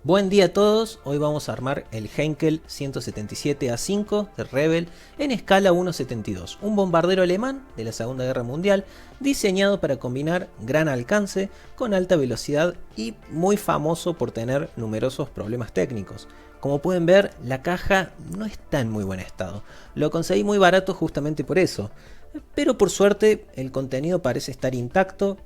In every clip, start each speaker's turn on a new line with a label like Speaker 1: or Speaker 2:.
Speaker 1: Buen día a todos, hoy vamos a armar el Heinkel 177A5 de Rebel en escala 1.72, un bombardero alemán de la Segunda Guerra Mundial diseñado para combinar gran alcance con alta velocidad y muy famoso por tener numerosos problemas técnicos. Como pueden ver, la caja no está en muy buen estado, lo conseguí muy barato justamente por eso, pero por suerte el contenido parece estar intacto.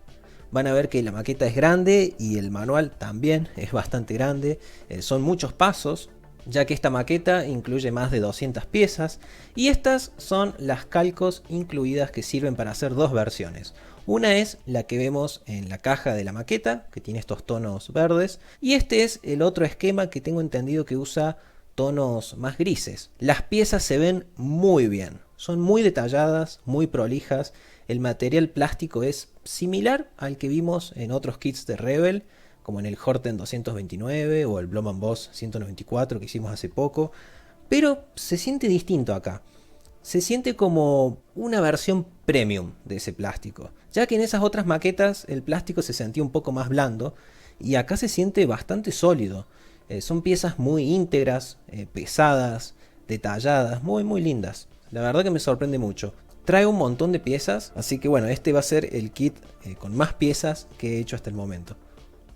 Speaker 1: Van a ver que la maqueta es grande y el manual también es bastante grande. Son muchos pasos, ya que esta maqueta incluye más de 200 piezas. Y estas son las calcos incluidas que sirven para hacer dos versiones. Una es la que vemos en la caja de la maqueta, que tiene estos tonos verdes. Y este es el otro esquema que tengo entendido que usa tonos más grises. Las piezas se ven muy bien, son muy detalladas, muy prolijas. El material plástico es similar al que vimos en otros kits de Rebel, como en el Horten 229 o el Blohm & Voss 194 que hicimos hace poco, pero se siente distinto acá. Se siente como una versión premium de ese plástico, ya que en esas otras maquetas el plástico se sentía un poco más blando y acá se siente bastante sólido. Son piezas muy íntegras, pesadas, detalladas, muy lindas. La verdad que me sorprende mucho. Trae un montón de piezas, así que bueno, este va a ser el kit con más piezas que he hecho hasta el momento.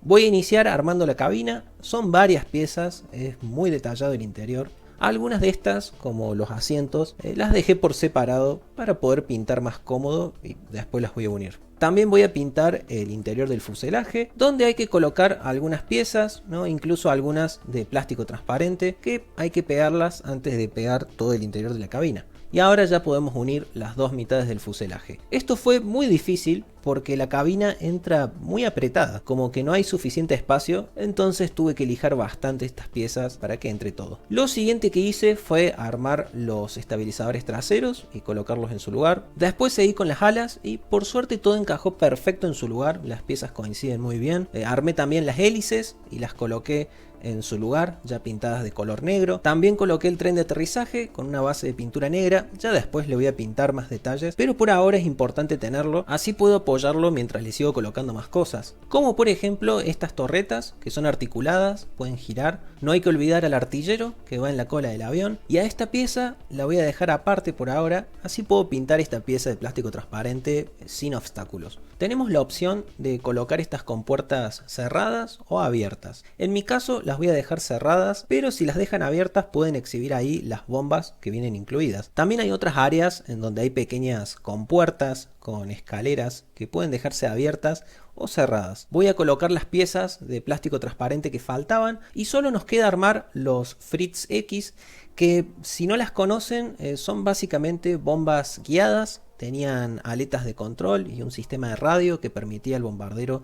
Speaker 1: Voy a iniciar armando la cabina, son varias piezas, es muy detallado el interior. Algunas de estas, como los asientos, las dejé por separado para poder pintar más cómodo y después las voy a unir. También voy a pintar el interior del fuselaje, donde hay que colocar algunas piezas, ¿no? Incluso algunas de plástico transparente, que hay que pegarlas antes de pegar todo el interior de la cabina. Y ahora ya podemos unir las dos mitades del fuselaje. Esto fue muy difícil porque la cabina entra muy apretada, como que no hay suficiente espacio, entonces tuve que lijar bastante estas piezas para que entre todo. Lo siguiente que hice fue armar los estabilizadores traseros y colocarlos en su lugar. Después seguí con las alas y por suerte todo encajó perfecto en su lugar, las piezas coinciden muy bien. Armé también las hélices y las coloqué en su lugar, ya pintadas de color negro. También coloqué el tren de aterrizaje con una base de pintura negra, ya después le voy a pintar más detalles, pero por ahora es importante tenerlo, así puedo apoyarlo mientras le sigo colocando más cosas. Como por ejemplo estas torretas, que son articuladas, pueden girar. No hay que olvidar al artillero, que va en la cola del avión, y a esta pieza la voy a dejar aparte por ahora, así puedo pintar esta pieza de plástico transparente sin obstáculos. Tenemos la opción de colocar estas compuertas cerradas o abiertas. En mi caso las voy a dejar cerradas, pero si las dejan abiertas pueden exhibir ahí las bombas que vienen incluidas. También hay otras áreas en donde hay pequeñas compuertas con escaleras que pueden dejarse abiertas o cerradas. Voy a colocar las piezas de plástico transparente que faltaban y solo nos queda armar los Fritz X, que si no las conocen son básicamente bombas guiadas. Tenían aletas de control y un sistema de radio que permitía al bombardero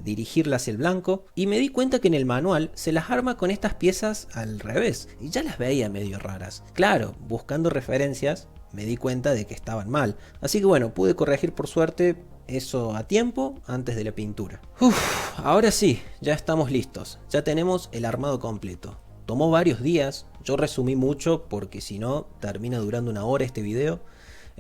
Speaker 1: dirigirla hacia el blanco. Y me di cuenta que en el manual se las arma con estas piezas al revés. Y ya las veía medio raras. Claro, buscando referencias me di cuenta de que estaban mal. Así que bueno, pude corregir por suerte eso a tiempo antes de la pintura. Ahora sí, ya estamos listos. Ya tenemos el armado completo. Tomó varios días. Yo resumí mucho porque si no termina durando una hora este video.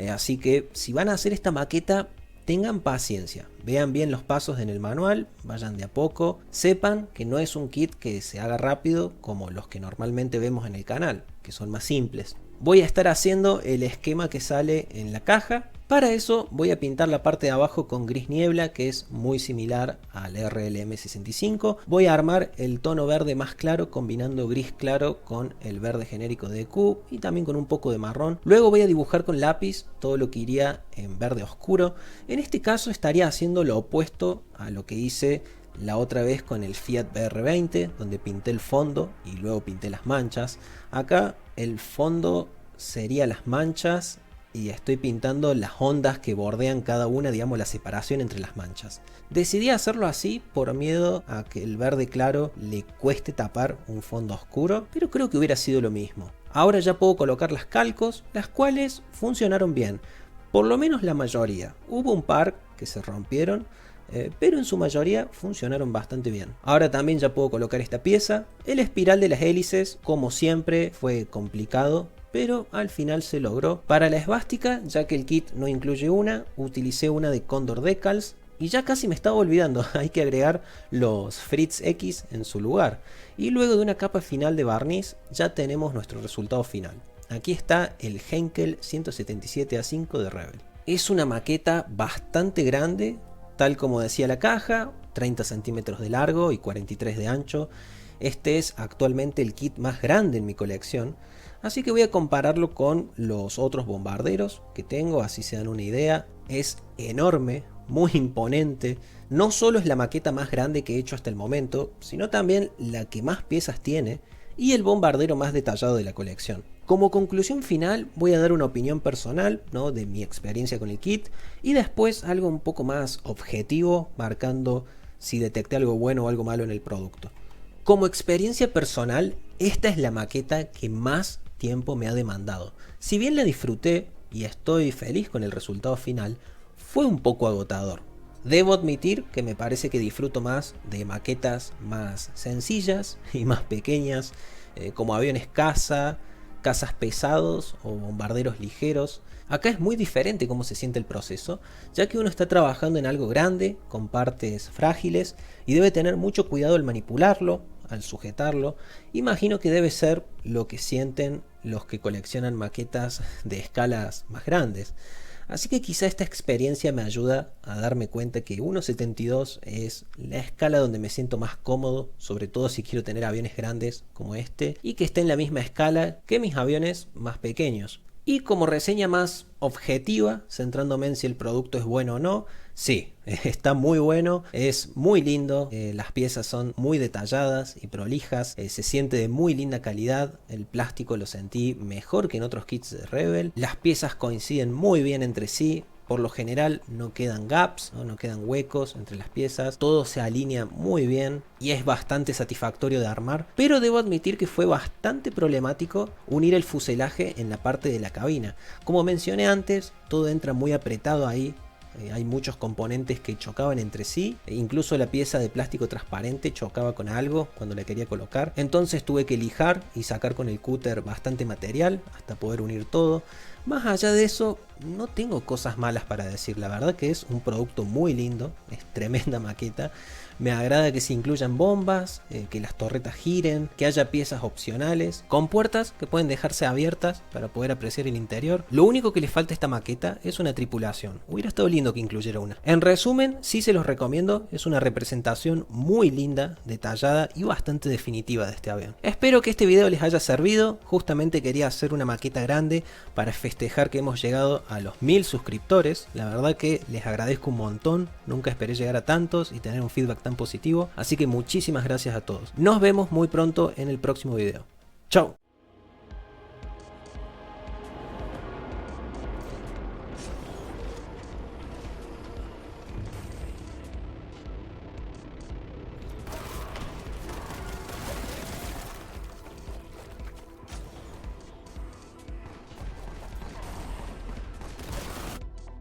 Speaker 1: Así que si van a hacer esta maqueta, tengan paciencia, vean bien los pasos en el manual, vayan de a poco, sepan que no es un kit que se haga rápido como los que normalmente vemos en el canal, que son más simples. Voy a estar haciendo el esquema que sale en la caja. Para eso voy a pintar la parte de abajo con gris niebla, que es muy similar al RLM65. Voy a armar el tono verde más claro combinando gris claro con el verde genérico de EQ y también con un poco de marrón. Luego voy a dibujar con lápiz todo lo que iría en verde oscuro. En este caso estaría haciendo lo opuesto a lo que hice la otra vez con el Fiat BR20, donde pinté el fondo y luego pinté las manchas. Acá el fondo sería las manchas y estoy pintando las ondas que bordean cada una, digamos la separación entre las manchas. Decidí hacerlo así por miedo a que el verde claro le cueste tapar un fondo oscuro, pero creo que hubiera sido lo mismo. Ahora ya puedo colocar las calcos, las cuales funcionaron bien, por lo menos la mayoría. Hubo un par que se rompieron, pero en su mayoría funcionaron bastante bien. Ahora también ya puedo colocar esta pieza. El espiral de las hélices, como siempre, fue complicado, pero al final se logró. Para la esvástica, ya que el kit no incluye una, utilicé una de Condor Decals, Y ya casi me estaba olvidando, hay que agregar los Fritz X en su lugar. Y luego de una capa final de barniz ya tenemos nuestro resultado final. Aquí está el Heinkel 177A5 de Rebel. Es una maqueta bastante grande, tal como decía la caja, 30 centímetros de largo y 43 de ancho. Este es actualmente el kit más grande en mi colección, así que voy a compararlo con los otros bombarderos que tengo, así se dan una idea. Es enorme, muy imponente. No solo es la maqueta más grande que he hecho hasta el momento, sino también la que más piezas tiene y el bombardero más detallado de la colección. Como conclusión final voy a dar una opinión personal, ¿no?, de mi experiencia con el kit, y después algo un poco más objetivo, marcando si detecté algo bueno o algo malo en el producto. Como experiencia personal, esta es la maqueta que más tiempo me ha demandado. Si bien la disfruté y estoy feliz con el resultado final, fue un poco agotador. Debo admitir que me parece que disfruto más de maquetas más sencillas y más pequeñas, como aviones caza, cazas pesados o bombarderos ligeros. Acá es muy diferente cómo se siente el proceso, ya que uno está trabajando en algo grande, con partes frágiles, y debe tener mucho cuidado al manipularlo, al sujetarlo. Imagino que debe ser lo que sienten los que coleccionan maquetas de escalas más grandes. Así que quizá esta experiencia me ayuda a darme cuenta que 1.72 es la escala donde me siento más cómodo, sobre todo si quiero tener aviones grandes como este, y que esté en la misma escala que mis aviones más pequeños. Y como reseña más objetiva, centrándome en si el producto es bueno o no, sí, está muy bueno, es muy lindo, las piezas son muy detalladas y prolijas, se siente de muy linda calidad, el plástico lo sentí mejor que en otros kits de Rebel, las piezas coinciden muy bien entre sí. Por lo general no quedan gaps, no quedan huecos entre las piezas, todo se alinea muy bien y es bastante satisfactorio de armar, pero debo admitir que fue bastante problemático unir el fuselaje en la parte de la cabina. Como mencioné antes, todo entra muy apretado ahí. Hay muchos componentes que chocaban entre sí, e incluso la pieza de plástico transparente chocaba con algo cuando la quería colocar, entonces tuve que lijar y sacar con el cúter bastante material hasta poder unir todo. Más allá de eso, no tengo cosas malas para decir, la verdad que es un producto muy lindo, es tremenda maqueta. Me agrada que se incluyan bombas, que las torretas giren, que haya piezas opcionales, con puertas que pueden dejarse abiertas para poder apreciar el interior. Lo único que le falta a esta maqueta es una tripulación, hubiera estado lindo que incluyera una. En resumen, sí se los recomiendo, es una representación muy linda, detallada y bastante definitiva de este avión. Espero que este video les haya servido, justamente quería hacer una maqueta grande para festejar que hemos llegado a los 1000 suscriptores, la verdad que les agradezco un montón, nunca esperé llegar a tantos y tener un feedback tan positivo, así que muchísimas gracias a todos. Nos vemos muy pronto en el próximo video. Chau.